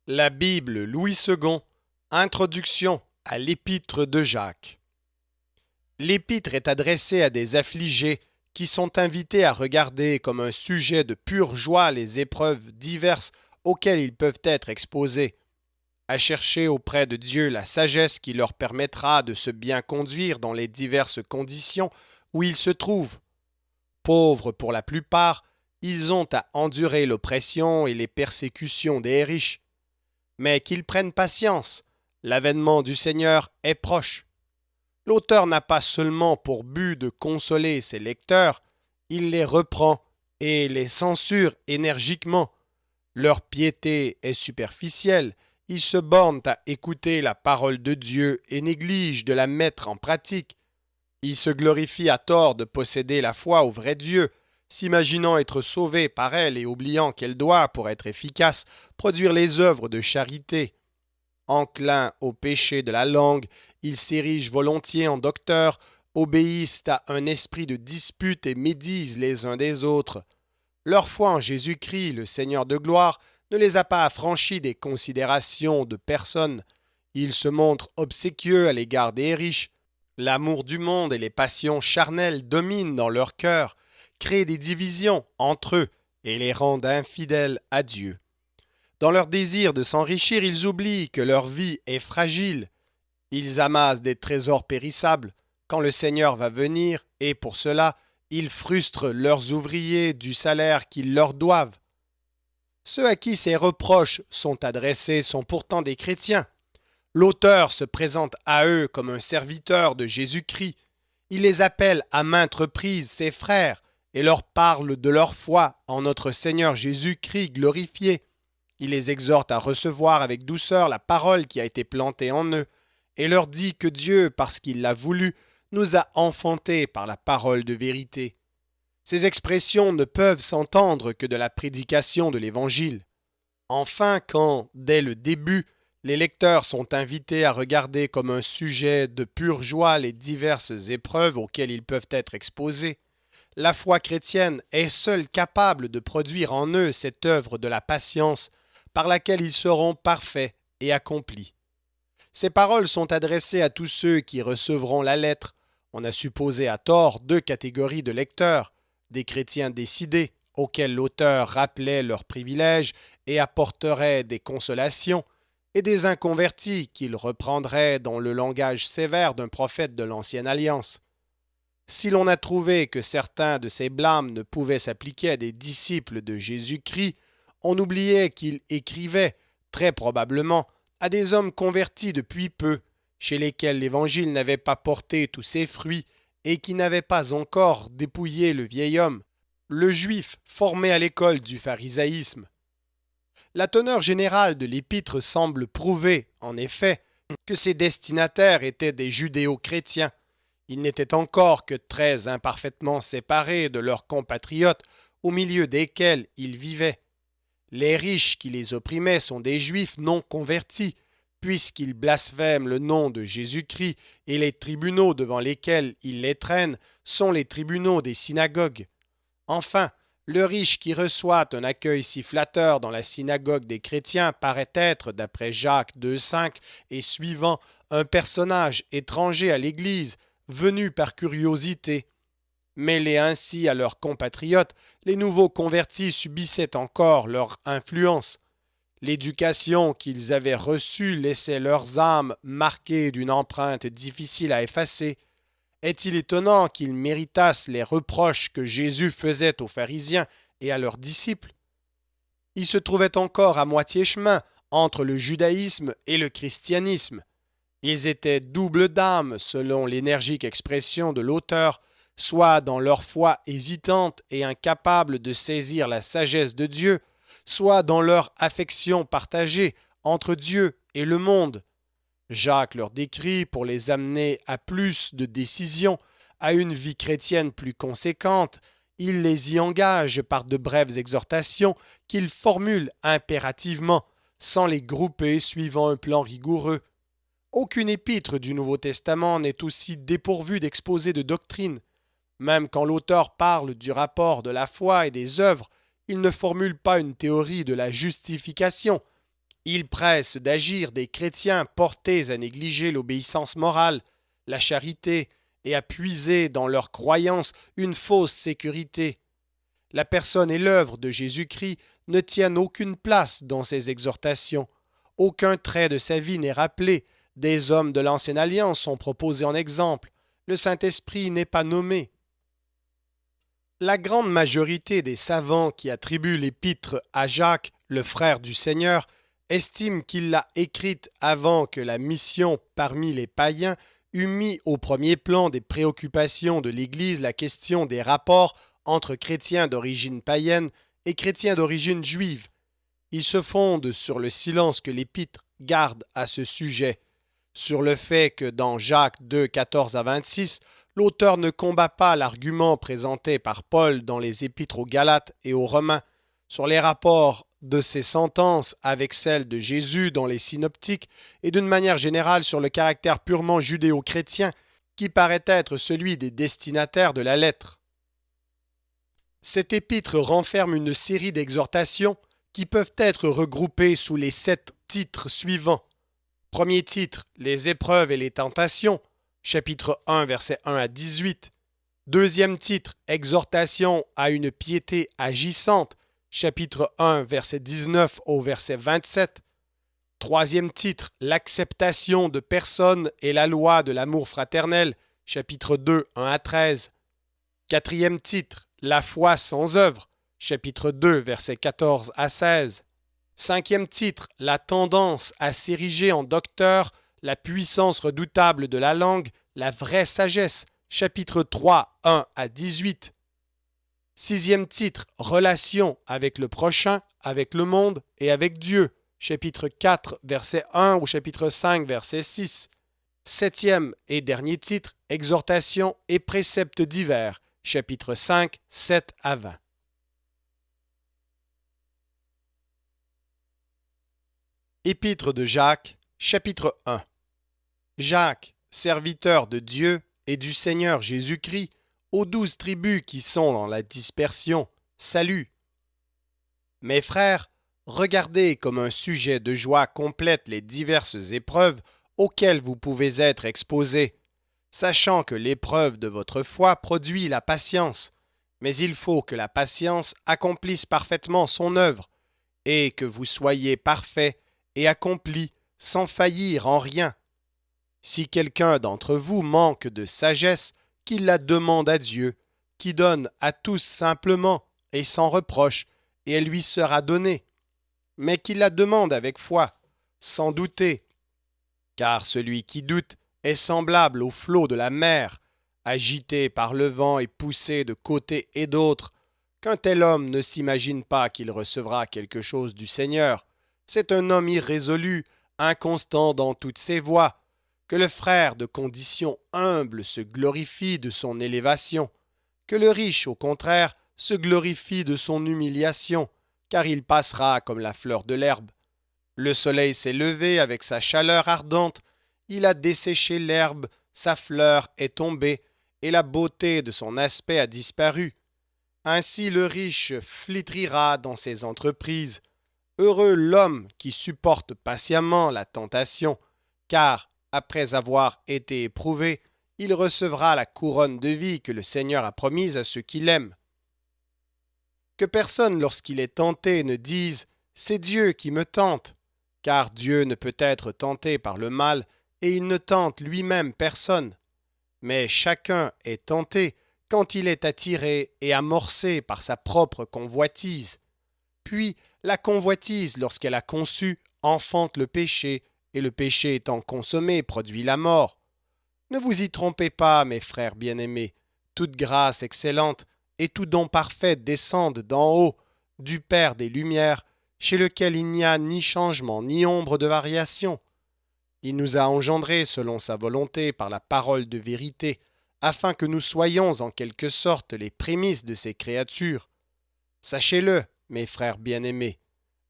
La Bible Louis II, Introduction à l'Épître de Jacques. L'Épître est adressée à des affligés qui sont invités à regarder comme un sujet de pure joie les épreuves diverses auxquelles ils peuvent être exposés, à chercher auprès de Dieu la sagesse qui leur permettra de se bien conduire dans les diverses conditions où ils se trouvent. Pauvres pour la plupart, ils ont à endurer l'oppression et les persécutions des riches. Mais qu'ils prennent patience, l'avènement du Seigneur est proche. L'auteur n'a pas seulement pour but de consoler ses lecteurs, il les reprend et les censure énergiquement. Leur piété est superficielle, ils se bornent à écouter la parole de Dieu et négligent de la mettre en pratique. Ils se glorifient à tort de posséder la foi au vrai Dieu, s'imaginant être sauvés par elle et oubliant qu'elle doit, pour être efficace, produire les œuvres de charité. Enclins au péché de la langue, ils s'érigent volontiers en docteurs, obéissent à un esprit de dispute et médisent les uns des autres. Leur foi en Jésus-Christ, le Seigneur de gloire, ne les a pas affranchis des considérations de personne. Ils se montrent obséquieux à l'égard des riches. L'amour du monde et les passions charnelles dominent dans leur cœur, créent des divisions entre eux et les rendent infidèles à Dieu. Dans leur désir de s'enrichir, ils oublient que leur vie est fragile. Ils amassent des trésors périssables quand le Seigneur va venir et pour cela, ils frustrent leurs ouvriers du salaire qu'ils leur doivent. Ceux à qui ces reproches sont adressés sont pourtant des chrétiens. L'auteur se présente à eux comme un serviteur de Jésus-Christ. Il les appelle à maintes reprises ses frères et leur parle de leur foi en notre Seigneur Jésus-Christ glorifié. Il les exhorte à recevoir avec douceur la parole qui a été plantée en eux et leur dit que Dieu, parce qu'il l'a voulu, nous a enfantés par la parole de vérité. Ces expressions ne peuvent s'entendre que de la prédication de l'Évangile. Enfin, quand, dès le début, les lecteurs sont invités à regarder comme un sujet de pure joie les diverses épreuves auxquelles ils peuvent être exposés, la foi chrétienne est seule capable de produire en eux cette œuvre de la patience par laquelle ils seront parfaits et accomplis. Ces paroles sont adressées à tous ceux qui recevront la lettre. On a supposé à tort deux catégories de lecteurs, des chrétiens décidés, auxquels l'auteur rappelait leurs privilèges et apporterait des consolations, et des inconvertis qu'il reprendrait dans le langage sévère d'un prophète de l'Ancienne Alliance. Si l'on a trouvé que certains de ces blâmes ne pouvaient s'appliquer à des disciples de Jésus-Christ, on oubliait qu'il écrivait, très probablement, à des hommes convertis depuis peu, chez lesquels l'Évangile n'avait pas porté tous ses fruits et qui n'avaient pas encore dépouillé le vieil homme, le juif formé à l'école du pharisaïsme. La teneur générale de l'épître semble prouver, en effet, que ses destinataires étaient des judéo-chrétiens. Ils n'étaient encore que très imparfaitement séparés de leurs compatriotes au milieu desquels ils vivaient. Les riches qui les opprimaient sont des juifs non convertis, puisqu'ils blasphèment le nom de Jésus-Christ, et les tribunaux devant lesquels ils les traînent sont les tribunaux des synagogues. Enfin, le riche qui reçoit un accueil si flatteur dans la synagogue des chrétiens paraît être, d'après Jacques 2,5 et suivant, un personnage étranger à l'Église, venu par curiosité. Mêlés ainsi à leurs compatriotes, les nouveaux convertis subissaient encore leur influence. L'éducation qu'ils avaient reçue laissait leurs âmes marquées d'une empreinte difficile à effacer. Est-il étonnant qu'ils méritassent les reproches que Jésus faisait aux pharisiens et à leurs disciples? Ils se trouvaient encore à moitié chemin entre le judaïsme et le christianisme. Ils étaient double d'âme, selon l'énergique expression de l'auteur, soit dans leur foi hésitante et incapable de saisir la sagesse de Dieu, soit dans leur affection partagée entre Dieu et le monde. Jacques leur décrit pour les amener à plus de décision, à une vie chrétienne plus conséquente. Il les y engage par de brèves exhortations qu'il formule impérativement, sans les grouper suivant un plan rigoureux. Aucune épître du Nouveau Testament n'est aussi dépourvue d'exposés de doctrine. Même quand l'auteur parle du rapport de la foi et des œuvres, il ne formule pas une théorie de la justification. Il presse d'agir des chrétiens portés à négliger l'obéissance morale, la charité et à puiser dans leurs croyances une fausse sécurité. La personne et l'œuvre de Jésus-Christ ne tiennent aucune place dans ces exhortations. Aucun trait de sa vie n'est rappelé. Des hommes de l'Ancienne Alliance sont proposés en exemple. Le Saint-Esprit n'est pas nommé. La grande majorité des savants qui attribuent l'épître à Jacques, le frère du Seigneur, estiment qu'il l'a écrite avant que la mission parmi les païens eût mis au premier plan des préoccupations de l'Église la question des rapports entre chrétiens d'origine païenne et chrétiens d'origine juive. Ils se fondent sur le silence que l'Épître garde à ce sujet, sur le fait que dans Jacques 2, 14 à 26, l'auteur ne combat pas l'argument présenté par Paul dans les Épîtres aux Galates et aux Romains, sur les rapports de ses sentences avec celles de Jésus dans les synoptiques et d'une manière générale sur le caractère purement judéo-chrétien qui paraît être celui des destinataires de la lettre. Cet épître renferme une série d'exhortations qui peuvent être regroupées sous les 7 titres suivants. Premier titre, les épreuves et les tentations, chapitre 1, versets 1 à 18. Deuxième titre, exhortation à une piété agissante, chapitre 1, verset 19 au verset 27. Troisième titre, l'acceptation de personnes et la loi de l'amour fraternel, chapitre 2, 1 à 13. Quatrième titre, la foi sans œuvre, chapitre 2, versets 14 à 16. Cinquième titre, la tendance à s'ériger en docteur, la puissance redoutable de la langue, la vraie sagesse, chapitre 3, 1 à 18. Sixième titre, relation avec le prochain, avec le monde et avec Dieu, chapitre 4, verset 1 ou chapitre 5, verset 6. Septième et dernier titre, exhortation et préceptes divers, chapitre 5, 7 à 20. Épître de Jacques, chapitre 1. Jacques, serviteur de Dieu et du Seigneur Jésus-Christ, aux 12 tribus qui sont dans la dispersion, salut. Mes frères, regardez comme un sujet de joie complète les diverses épreuves auxquelles vous pouvez être exposés, sachant que l'épreuve de votre foi produit la patience, mais il faut que la patience accomplisse parfaitement son œuvre, et que vous soyez parfaits et accomplis sans faillir en rien. Si quelqu'un d'entre vous manque de sagesse, qu'il la demande à Dieu, qui donne à tous simplement et sans reproche, et elle lui sera donnée. Mais qu'il la demande avec foi, sans douter. Car celui qui doute est semblable au flot de la mer, agité par le vent et poussé de côté et d'autre, qu'un tel homme ne s'imagine pas qu'il recevra quelque chose du Seigneur. C'est un homme irrésolu, inconstant dans toutes ses voies, que le frère de condition humble se glorifie de son élévation, que le riche, au contraire, se glorifie de son humiliation, car il passera comme la fleur de l'herbe. Le soleil s'est levé avec sa chaleur ardente, il a desséché l'herbe, sa fleur est tombée, et la beauté de son aspect a disparu. Ainsi le riche flétrira dans ses entreprises. Heureux l'homme qui supporte patiemment la tentation, car, après avoir été éprouvé, il recevra la couronne de vie que le Seigneur a promise à ceux qui l'aiment. Que personne, lorsqu'il est tenté, ne dise « C'est Dieu qui me tente », car Dieu ne peut être tenté par le mal, et il ne tente lui-même personne. Mais chacun est tenté quand il est attiré et amorcé par sa propre convoitise. Puis, la convoitise, lorsqu'elle a conçu, enfante le péché, et le péché étant consommé produit la mort. Ne vous y trompez pas, mes frères bien-aimés, toute grâce excellente et tout don parfait descendent d'en haut, du Père des Lumières, chez lequel il n'y a ni changement ni ombre de variation. Il nous a engendrés selon sa volonté par la parole de vérité, afin que nous soyons en quelque sorte les prémices de ses créatures. Sachez-le, mes frères bien-aimés,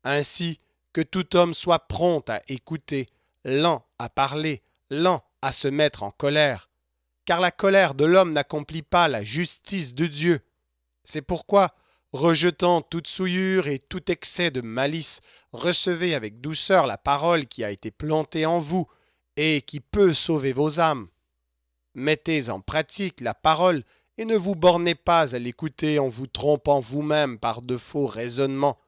ainsi que tout homme soit prompt à écouter, lent à parler, lent à se mettre en colère, car la colère de l'homme n'accomplit pas la justice de Dieu. C'est pourquoi Rejetant toute souillure et tout excès de malice, recevez avec douceur la parole qui a été plantée en vous et qui peut sauver vos âmes. Mettez en pratique la parole et ne vous bornez pas à l'écouter en vous trompant vous-même par de faux raisonnements.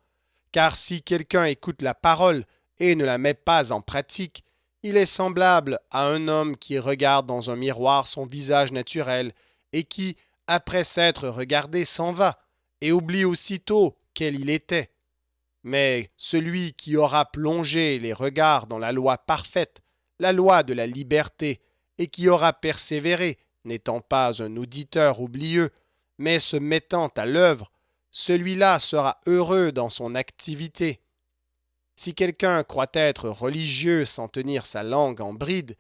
Car si quelqu'un écoute la parole et ne la met pas en pratique, il est semblable à un homme qui regarde dans un miroir son visage naturel et qui, après s'être regardé, s'en va et oublie aussitôt quel il était. Mais celui qui aura plongé les regards dans la loi parfaite, la loi de la liberté, et qui aura persévéré, n'étant pas un auditeur oublieux, mais se mettant à l'œuvre, celui-là sera heureux dans son activité. Si quelqu'un croit être religieux sans tenir sa langue en bride,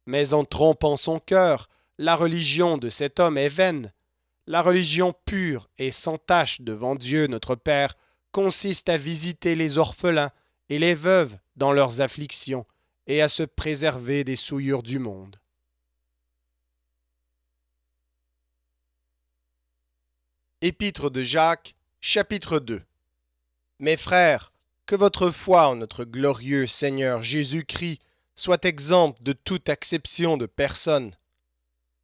mais en trompant son cœur, la religion de cet homme est vaine. La religion pure et sans tache devant Dieu notre Père consiste à visiter les orphelins et les veuves dans leurs afflictions et à se préserver des souillures du monde. Épître de Jacques, chapitre 2. Mes frères, que votre foi en notre glorieux Seigneur Jésus-Christ soit exempte de toute acception de personne.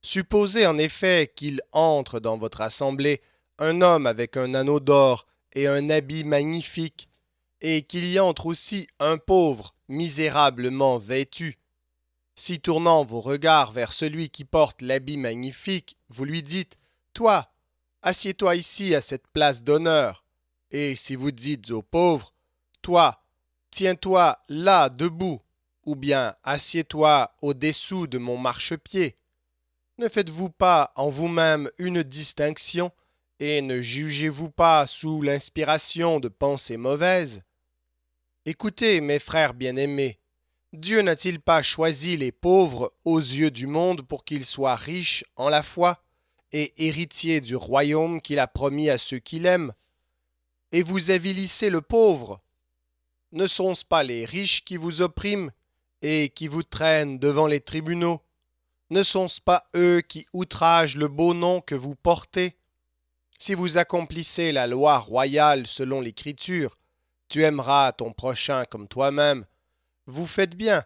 Supposez en effet qu'il entre dans votre assemblée un homme avec un anneau d'or et un habit magnifique, et qu'il y entre aussi un pauvre, misérablement vêtu. Si tournant vos regards vers celui qui porte l'habit magnifique, vous lui dites « Toi, assieds-toi ici à cette place d'honneur », et si vous dites au pauvre « Toi, tiens-toi là debout », ou bien « Assieds-toi au-dessous de mon marchepied », ne faites-vous pas en vous-même une distinction et ne jugez-vous pas sous l'inspiration de pensées mauvaises? Écoutez, mes frères bien-aimés, Dieu n'a-t-il pas choisi les pauvres aux yeux du monde pour qu'ils soient riches en la foi et héritiers du royaume qu'il a promis à ceux qui l'aiment? Et vous avilissez le pauvre. Ne sont-ce pas les riches qui vous oppriment et qui vous traînent devant les tribunaux? Ne sont-ce pas eux qui outragent le beau nom que vous portez? Si vous accomplissez la loi royale selon l'Écriture, tu aimeras ton prochain comme toi-même, vous faites bien,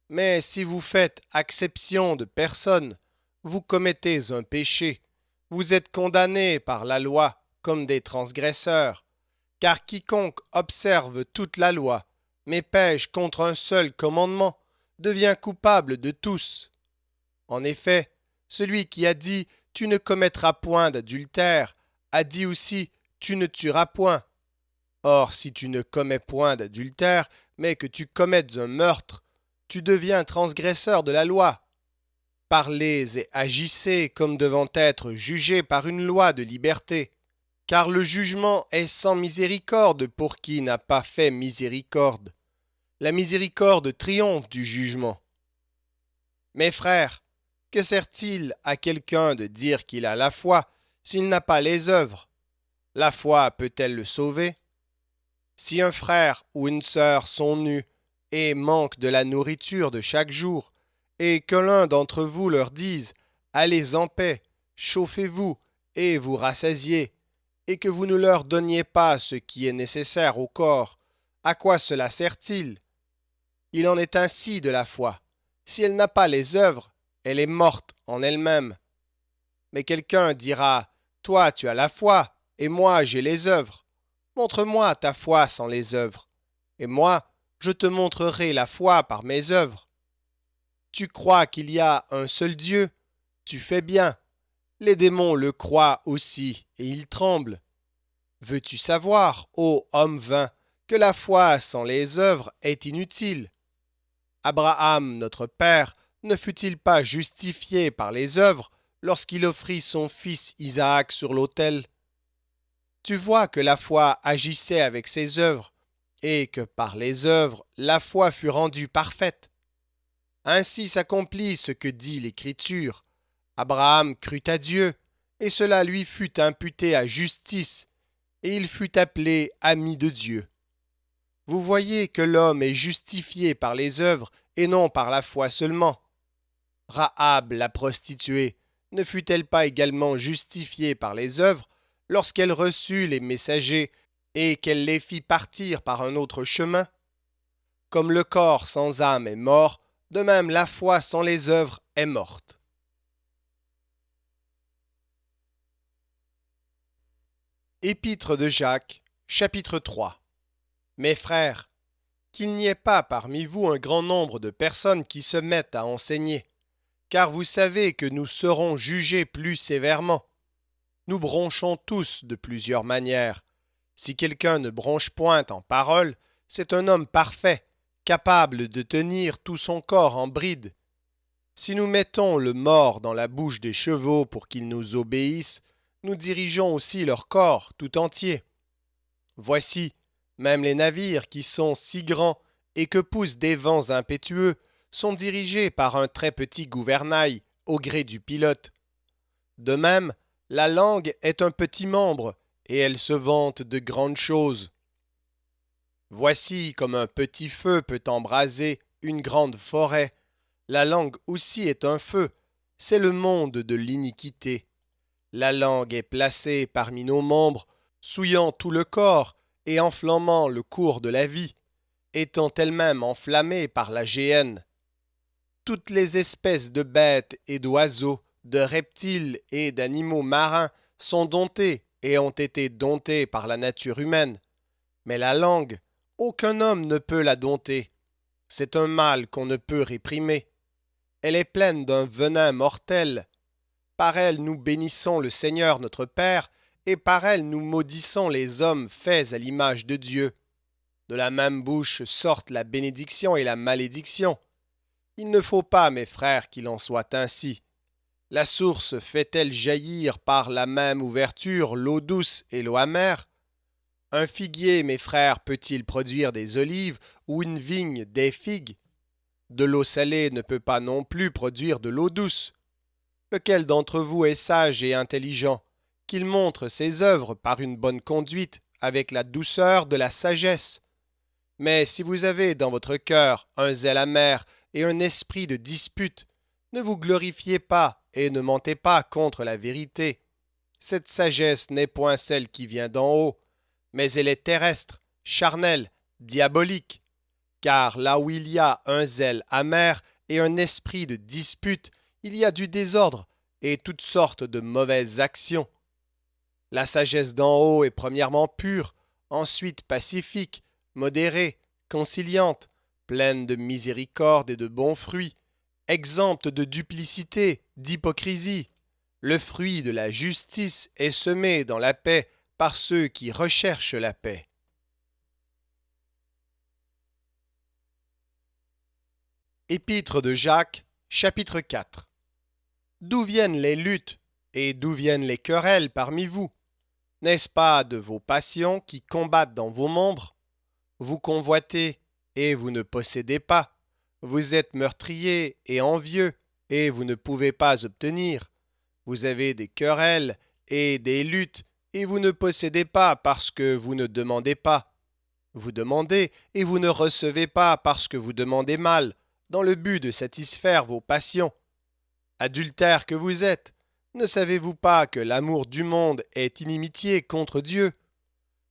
mais si vous faites acception de personne, vous commettez un péché, vous êtes condamnés par la loi comme des transgresseurs, car quiconque observe toute la loi, mais pêche contre un seul commandement, devient coupable de tous. En effet, celui qui a dit « Tu ne commettras point d'adultère » a dit aussi « Tu ne tueras point ». Or, si tu ne commets point d'adultère, mais que tu commettes un meurtre, tu deviens transgresseur de la loi. Parlez et agissez comme devant être jugés par une loi de liberté, car le jugement est sans miséricorde pour qui n'a pas fait miséricorde. La miséricorde triomphe du jugement. Mes frères, que sert-il à quelqu'un de dire qu'il a la foi s'il n'a pas les œuvres? La foi peut-elle le sauver? Si un frère ou une sœur sont nus et manquent de la nourriture de chaque jour, et que l'un d'entre vous leur dise « Allez en paix, chauffez-vous et vous rassasiez », et que vous ne leur donniez pas ce qui est nécessaire au corps, à quoi cela sert-il? Il en est ainsi de la foi. Si elle n'a pas les œuvres, elle est morte en elle-même. Mais quelqu'un dira « Toi, tu as la foi, et moi, j'ai les œuvres. Montre-moi ta foi sans les œuvres, et moi, je te montrerai la foi par mes œuvres. Tu crois qu'il y a un seul Dieu? Tu fais bien. Les démons le croient aussi, et ils tremblent. Veux-tu savoir, ô homme vain, que la foi sans les œuvres est inutile? Abraham, notre père, ne fut-il pas justifié par les œuvres lorsqu'il offrit son fils Isaac sur l'autel? Tu vois que la foi agissait avec ses œuvres, et que par les œuvres la foi fut rendue parfaite. Ainsi s'accomplit ce que dit l'Écriture. Abraham crut à Dieu, et cela lui fut imputé à justice, et il fut appelé ami de Dieu. Vous voyez que l'homme est justifié par les œuvres et non par la foi seulement. Rahab, la prostituée, ne fut-elle pas également justifiée par les œuvres lorsqu'elle reçut les messagers et qu'elle les fit partir par un autre chemin? Comme le corps sans âme est mort, de même la foi sans les œuvres est morte. Épître de Jacques, chapitre 3. Mes frères, qu'il n'y ait pas parmi vous un grand nombre de personnes qui se mettent à enseigner, car vous savez que nous serons jugés plus sévèrement. Nous bronchons tous de plusieurs manières. Si quelqu'un ne bronche point en parole, c'est un homme parfait, capable de tenir tout son corps en bride. Si nous mettons le mors dans la bouche des chevaux pour qu'ils nous obéissent, nous dirigeons aussi leur corps tout entier. Voici, même les navires qui sont si grands et que poussent des vents impétueux sont dirigés par un très petit gouvernail au gré du pilote. De même, la langue est un petit membre et elle se vante de grandes choses. Voici comme un petit feu peut embraser une grande forêt. La langue aussi est un feu, c'est le monde de l'iniquité. La langue est placée parmi nos membres, souillant tout le corps et enflammant le cours de la vie, étant elle-même enflammée par la géhenne. Toutes les espèces de bêtes et d'oiseaux, de reptiles et d'animaux marins sont domptées et ont été domptées par la nature humaine. Mais la langue, aucun homme ne peut la dompter. C'est un mal qu'on ne peut réprimer. Elle est pleine d'un venin mortel. Par elle nous bénissons le Seigneur notre Père, et par elle nous maudissons les hommes faits à l'image de Dieu. De la même bouche sortent la bénédiction et la malédiction. Il ne faut pas, mes frères, qu'il en soit ainsi. La source fait-elle jaillir par la même ouverture l'eau douce et l'eau amère? Un figuier, mes frères, peut-il produire des olives ou une vigne des figues? De l'eau salée ne peut pas non plus produire de l'eau douce. Lequel d'entre vous est sage et intelligent, qu'il montre ses œuvres par une bonne conduite, avec la douceur de la sagesse? Mais si vous avez dans votre cœur un zèle amer et un esprit de dispute, ne vous glorifiez pas et ne mentez pas contre la vérité. Cette sagesse n'est point celle qui vient d'en haut, mais elle est terrestre, charnelle, diabolique. Car là où il y a un zèle amer et un esprit de dispute, il y a du désordre et toutes sortes de mauvaises actions. La sagesse d'en haut est premièrement pure, ensuite pacifique, modérée, conciliante, pleine de miséricorde et de bons fruits, exempte de duplicité, d'hypocrisie. Le fruit de la justice est semé dans la paix par ceux qui recherchent la paix. Épître de Jacques, chapitre 4. D'où viennent les luttes et d'où viennent les querelles parmi vous? N'est-ce pas de vos passions qui combattent dans vos membres? Vous convoitez et vous ne possédez pas. Vous êtes meurtriers et envieux et vous ne pouvez pas obtenir. Vous avez des querelles et des luttes et vous ne possédez pas parce que vous ne demandez pas. Vous demandez et vous ne recevez pas parce que vous demandez mal, dans le but de satisfaire vos passions. Adultères que vous êtes, ne savez-vous pas que l'amour du monde est inimitié contre Dieu?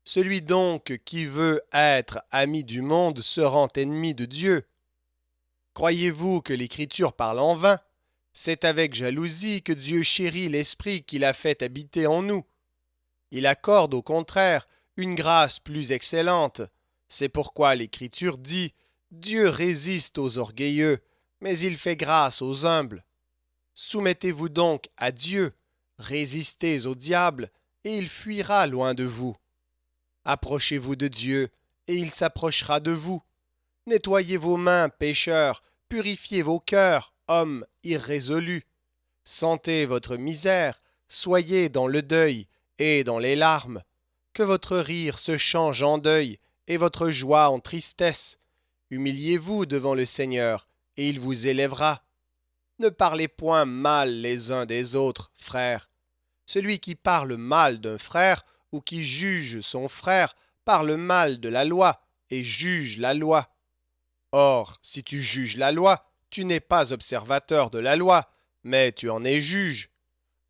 Celui donc qui veut être ami du monde se rend ennemi de Dieu. Croyez-vous que l'Écriture parle en vain? C'est avec jalousie que Dieu chérit l'Esprit qu'il a fait habiter en nous. Il accorde au contraire une grâce plus excellente. C'est pourquoi l'Écriture dit « Dieu résiste aux orgueilleux, mais il fait grâce aux humbles. » Soumettez-vous donc à Dieu, résistez au diable, et il fuira loin de vous. Approchez-vous de Dieu, et il s'approchera de vous. Nettoyez vos mains, pécheurs, purifiez vos cœurs, hommes irrésolus. Sentez votre misère, soyez dans le deuil et dans les larmes. Que votre rire se change en deuil et votre joie en tristesse. Humiliez-vous devant le Seigneur, et il vous élèvera. Ne parlez point mal les uns des autres, frères. Celui qui parle mal d'un frère ou qui juge son frère parle mal de la loi et juge la loi. Or, si tu juges la loi, tu n'es pas observateur de la loi, mais tu en es juge.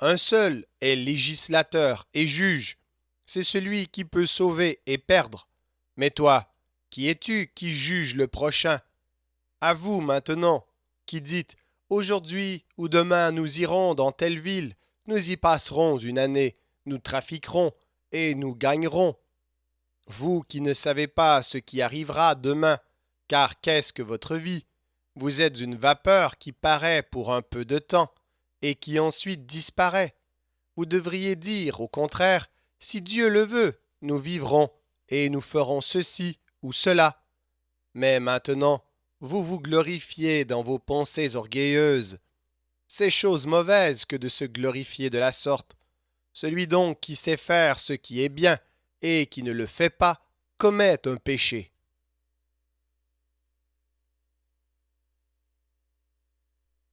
Un seul est législateur et juge. C'est celui qui peut sauver et perdre. Mais toi, qui es-tu qui juge le prochain? À vous maintenant, qui dites, aujourd'hui ou demain nous irons dans telle ville, nous y passerons une année, nous trafiquerons et nous gagnerons. Vous qui ne savez pas ce qui arrivera demain, car qu'est-ce que votre vie? Vous êtes une vapeur qui paraît pour un peu de temps et qui ensuite disparaît. Vous devriez dire, au contraire, si Dieu le veut, nous vivrons et nous ferons ceci ou cela. Mais maintenant, vous vous glorifiez dans vos pensées orgueilleuses. C'est chose mauvaise que de se glorifier de la sorte. Celui donc qui sait faire ce qui est bien et qui ne le fait pas commet un péché.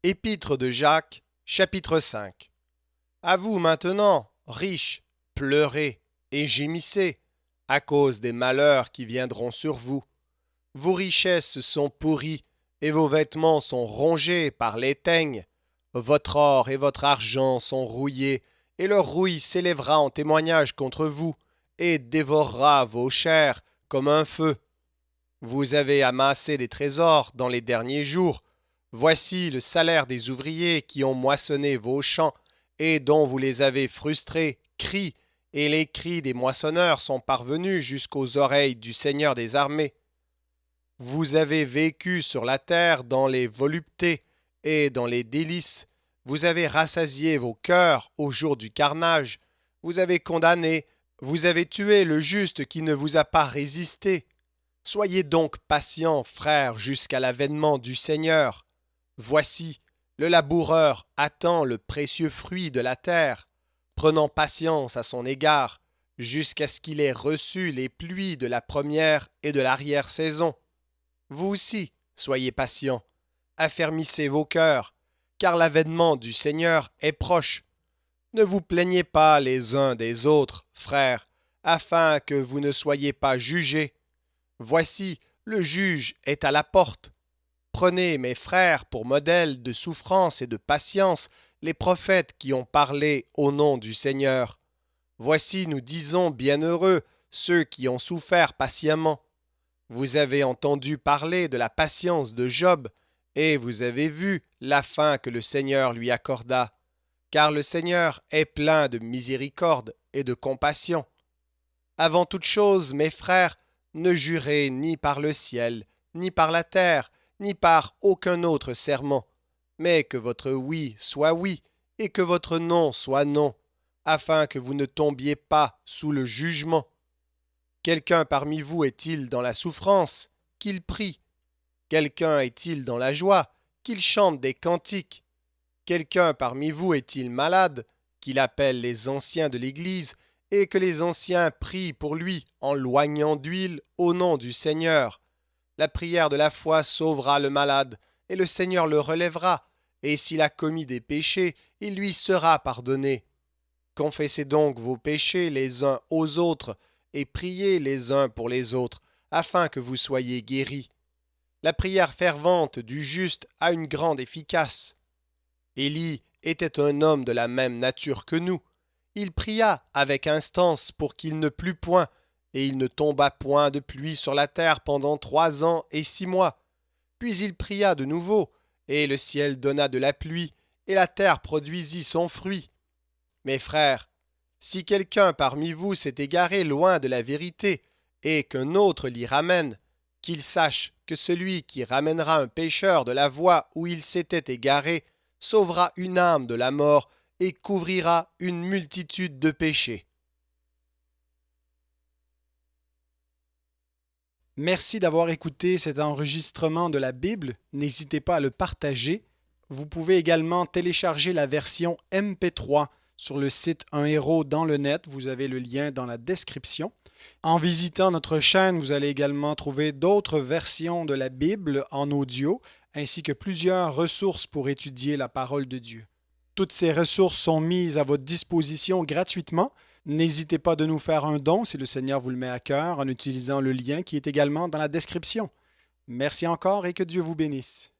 Épître de Jacques, chapitre 5. À vous maintenant, riches, pleurez et gémissez à cause des malheurs qui viendront sur vous. Vos richesses sont pourries et vos vêtements sont rongés par les teignes. Votre or et votre argent sont rouillés, et leur rouille s'élèvera en témoignage contre vous, et dévorera vos chairs comme un feu. Vous avez amassé des trésors dans les derniers jours. Voici le salaire des ouvriers qui ont moissonné vos champs, et dont vous les avez frustrés, crient, et les cris des moissonneurs sont parvenus jusqu'aux oreilles du Seigneur des armées. Vous avez vécu sur la terre dans les voluptés et dans les délices. Vous avez rassasié vos cœurs au jour du carnage. Vous avez condamné, vous avez tué le juste qui ne vous a pas résisté. Soyez donc patients, frères, jusqu'à l'avènement du Seigneur. Voici, le laboureur attend le précieux fruit de la terre, prenant patience à son égard, jusqu'à ce qu'il ait reçu les pluies de la première et de l'arrière-saison. Vous aussi, soyez patients, affermissez vos cœurs, car l'avènement du Seigneur est proche. Ne vous plaignez pas les uns des autres, frères, afin que vous ne soyez pas jugés. Voici, le juge est à la porte. Prenez, mes frères, pour modèle de souffrance et de patience les prophètes qui ont parlé au nom du Seigneur. Voici, nous disons, bienheureux ceux qui ont souffert patiemment. Vous avez entendu parler de la patience de Job, et vous avez vu la fin que le Seigneur lui accorda, car le Seigneur est plein de miséricorde et de compassion. Avant toute chose, mes frères, ne jurez ni par le ciel, ni par la terre, ni par aucun autre serment, mais que votre oui soit oui, et que votre non soit non, afin que vous ne tombiez pas sous le jugement. Quelqu'un parmi vous est-il dans la souffrance? Qu'il prie. Quelqu'un est-il dans la joie? Qu'il chante des cantiques. Quelqu'un parmi vous est-il malade? Qu'il appelle les anciens de l'Église, et que les anciens prient pour lui en loignant d'huile au nom du Seigneur. La prière de la foi sauvera le malade, et le Seigneur le relèvera, et s'il a commis des péchés, il lui sera pardonné. Confessez donc vos péchés les uns aux autres, et priez les uns pour les autres, afin que vous soyez guéris. La prière fervente du juste a une grande efficace. Élie était un homme de la même nature que nous. Il pria avec instance pour qu'il ne plût point, et il ne tomba point de pluie sur la terre pendant 3 ans et 6 mois. Puis il pria de nouveau, et le ciel donna de la pluie, et la terre produisit son fruit. Mes frères, si quelqu'un parmi vous s'est égaré loin de la vérité, et qu'un autre l'y ramène, qu'il sache que celui qui ramènera un pécheur de la voie où il s'était égaré sauvera une âme de la mort et couvrira une multitude de péchés. Merci d'avoir écouté cet enregistrement de la Bible. N'hésitez pas à le partager. Vous pouvez également télécharger la version MP3 sur le site Un Héros dans le net. Vous avez le lien dans la description. En visitant notre chaîne, vous allez également trouver d'autres versions de la Bible en audio, ainsi que plusieurs ressources pour étudier la parole de Dieu. Toutes ces ressources sont mises à votre disposition gratuitement. N'hésitez pas de nous faire un don si le Seigneur vous le met à cœur en utilisant le lien qui est également dans la description. Merci encore et que Dieu vous bénisse.